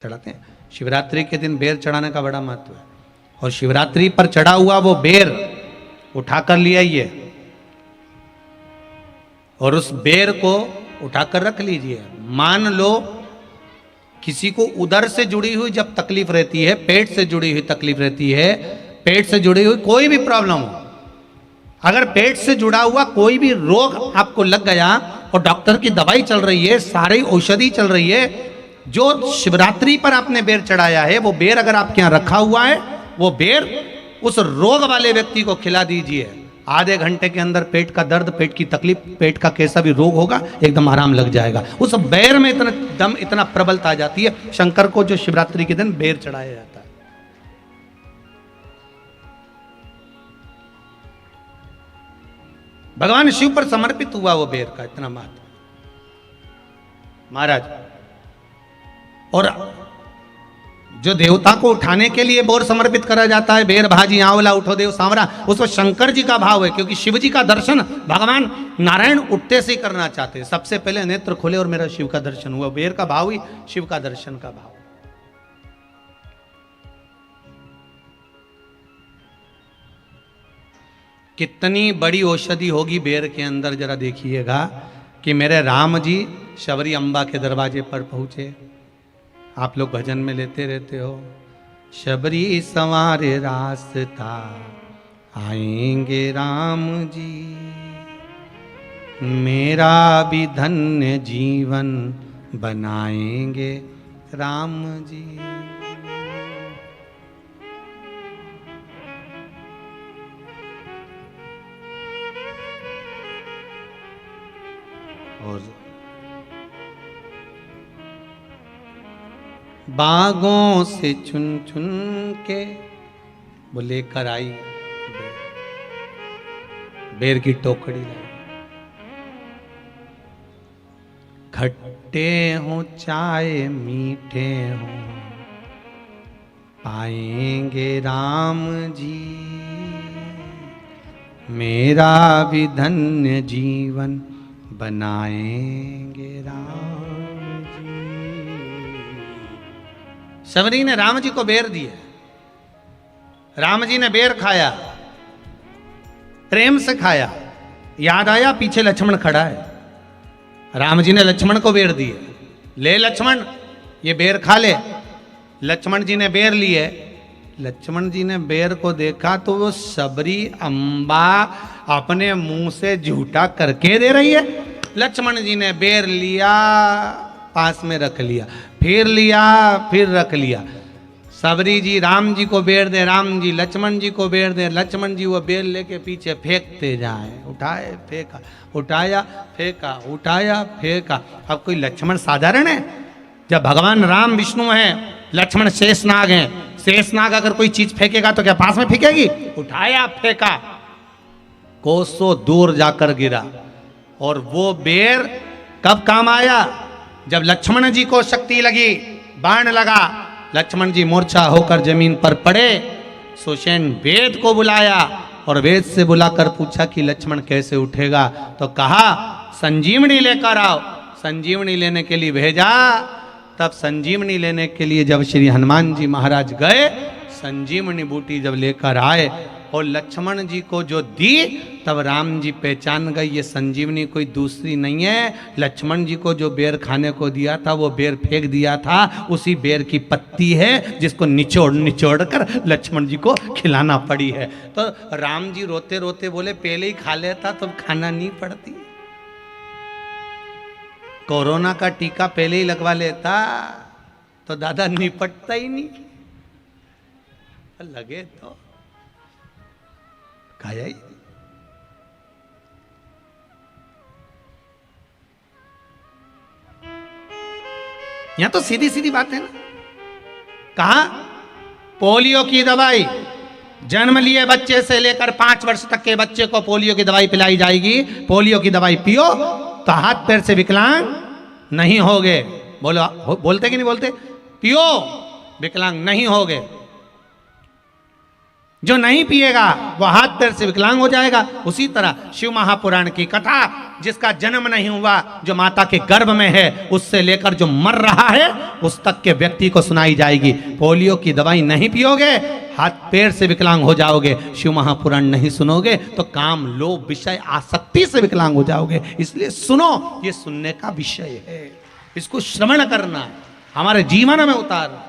चढ़ाते हैं। शिवरात्रि के दिन बेर चढ़ाने का बड़ा महत्व है और शिवरात्रि पर चढ़ा हुआ वो बेर उठाकर ले आइए और उस बेर को उठाकर रख लीजिए। मान लो किसी को उदर से जुड़ी हुई जब तकलीफ रहती है, पेट से जुड़ी हुई तकलीफ रहती है, पेट से जुड़ी हुई कोई भी प्रॉब्लम हो, अगर पेट से जुड़ा हुआ कोई भी रोग आपको लग गया और डॉक्टर की दवाई चल रही है, सारी औषधि चल रही है, जो शिवरात्रि पर आपने बेर चढ़ाया है वो बेर अगर आपके यहाँ रखा हुआ है, वो बेर उस रोग वाले व्यक्ति को खिला दीजिए। आधे घंटे के अंदर पेट का दर्द, पेट की तकलीफ, पेट का कैसा भी रोग होगा एकदम आराम लग जाएगा। उस बेर में इतना दम, इतना प्रबलता आ जाती है। शंकर को जो शिवरात्रि के दिन बेर चढ़ाया जाता है। भगवान शिव पर समर्पित हुआ वो बेर का इतना महत्व महाराज। और जो देवता को उठाने के लिए बोर समर्पित करा जाता है, बेर भाजी आंवला उठो देव सांवरा, उसमें शंकर जी का भाव है, क्योंकि शिव जी का दर्शन भगवान नारायण उठते से ही करना चाहते हैं। सबसे पहले नेत्र खोले और मेरा शिव का दर्शन हुआ। बेर का भाव ही शिव का दर्शन का भाव। कितनी बड़ी औषधि होगी बेर के अंदर, जरा देखिएगा कि मेरे राम जी शबरी अम्बा के दरवाजे पर पहुंचे। आप लोग भजन में लेते रहते हो, शबरी संवारे रास्ता आएंगे राम जी, मेरा भी धन्य जीवन बनाएंगे राम जी। और बागों से चुन चुन के वो लेकर आई बेर की टोकरी लाई। खट्टे हो चाहे मीठे हो पाएंगे राम जी, मेरा भी धन्य जीवन बनाएंगे राम जी। शबरी ने राम जी को बेर दिया, राम जी ने बेर खाया, प्रेम से खाया। याद आया पीछे लक्ष्मण खड़ा है, राम जी ने लक्ष्मण को बेर दिए, ले लक्ष्मण ये बेर खा ले। लक्ष्मण जी ने बेर लिए, लक्ष्मण जी ने बेर को देखा तो वो शबरी अम्बा अपने मुंह से झूठा करके दे रही है। लक्ष्मण जी ने बेर लिया, पास में रख लिया, फिर लिया, फिर रख लिया। शबरी जी राम जी को बेर दे, राम जी लक्ष्मण जी को बेर दे, लक्ष्मण जी वो बेर लेके पीछे फेंकते जाए। उठाए फेंका, उठाया फेंका, उठाया फेंका। अब कोई लक्ष्मण साधारण है? जब भगवान राम विष्णु हैं, लक्ष्मण शेषनाग हैं, शेषनाग अगर कोई चीज फेंकेगा तो क्या पास में फेंकेगी? उठाया फेंका, कोसों दूर जाकर गिरा। और वो बेर कब काम आया? जब लक्ष्मण जी को शक्ति लगी, बाण लगा, लक्ष्मण जी मूर्छा होकर जमीन पर पड़े। सुषेण वेद को बुलाया और वेद से बुलाकर पूछा कि लक्ष्मण कैसे उठेगा? तो कहा संजीवनी लेकर आओ। संजीवनी लेने के लिए भेजा। तब संजीवनी लेने के लिए जब श्री हनुमान जी महाराज गए, संजीवनी बूटी जब लेकर आए और लक्ष्मण जी को जो दी, तब राम जी पहचान गए ये संजीवनी कोई दूसरी नहीं है। लक्ष्मण जी को जो बेर खाने को दिया था वो बेर फेंक दिया था, उसी बेर की पत्ती है जिसको निचोड़ निचोड़ कर लक्ष्मण जी को खिलाना पड़ी है। तो राम जी रोते रोते बोले पहले ही खा लेता तो खाना नहीं पड़ती। कोरोना का टीका पहले ही लगवा लेता तो दादा निपटता ही नहीं। लगे तो खाया ही। यहां तो सीधी सीधी बात है ना। कहा पोलियो की दवाई जन्म लिए बच्चे से लेकर 5 वर्ष तक के बच्चे को पोलियो की दवाई पिलाई जाएगी। पोलियो की दवाई पियो तो हाथ पैर से विकलांग नहीं होगे। बोलो, बोलते कि नहीं बोलते? पियो विकलांग नहीं होगे। जो नहीं पिएगा वो हाथ पैर से विकलांग हो जाएगा। उसी तरह शिव महापुराण की कथा, जिसका जन्म नहीं हुआ, जो माता के गर्भ में है, उससे लेकर जो मर रहा है उस तक के व्यक्ति को सुनाई जाएगी। पोलियो की दवाई नहीं पियोगे, हाथ पैर से विकलांग हो जाओगे। शिव महापुराण नहीं सुनोगे तो काम, लोभ, विषय, आसक्ति से विकलांग हो जाओगे। इसलिए सुनो, ये सुनने का विषय है, इसको श्रवण करना, हमारे जीवन में उतारना।